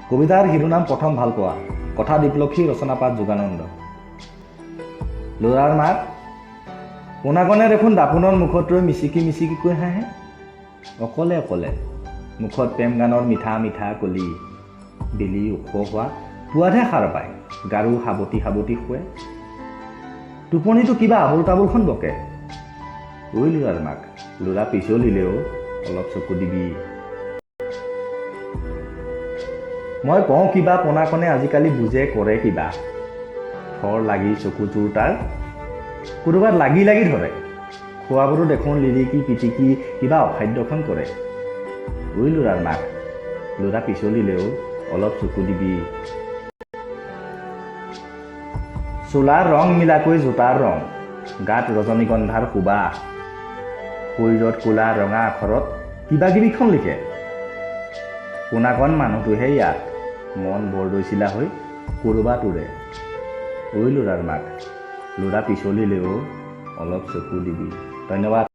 কবিতাৰ শিৰোনাম প্ৰথম ভাল পোৱা, কথা দীপলক্ষী, ৰচনাপাত যোগানন্দ। ল'ৰাৰ মাক, পোনাকণে দেখোন দাপোনৰ মুখত ৰৈ মিচিকি মিচিকিকৈ হাঁহে, অকলে অকলে মুখত প্ৰেম গানৰ মিঠা মিঠা কলি। বেলি ওখ হোৱা পুৱাতহে সাৰ পায়, গাৰু সাৱটি সাৱটি শুৱে, টোপনিটো কিবা আবোল তাবোলখন বকে। ঐ ল'ৰাৰ মাক, ল'ৰা পিছলিলেও অলপ চকু দিবি। মই কওঁ কিবা, পোনাকণে আজিকালি বুজে কৰে কিবা। থৰ লাগি চকুযোৰ তাৰ ক'ৰবাত লাগি লাগি ধৰে, খোৱাবোৰো দেখোন লিৰিকি পিটিকি কিবা অখাদ্যখন কৰে। ঐ ল'ৰাৰ মাক, ল'ৰা পিছলিলেও অলপ চকু দিবি। চোলাৰ ৰং মিলাকৈ জোতাৰ ৰং, গাত ৰজনীগন্ধাৰ সুবাস, শৰীৰত ক'লা ৰঙা আখৰত কিবা কিবিখন লিখে। পোনাকণ মানুহটোহে ইয়াত, মন বৰদৈচিলা হৈ ক'ৰবাত উৰে। ঐ ল'ৰাৰ মাক, ল'ৰা পিছলিলেও অলপ চকু দিবি। ধন্যবাদ।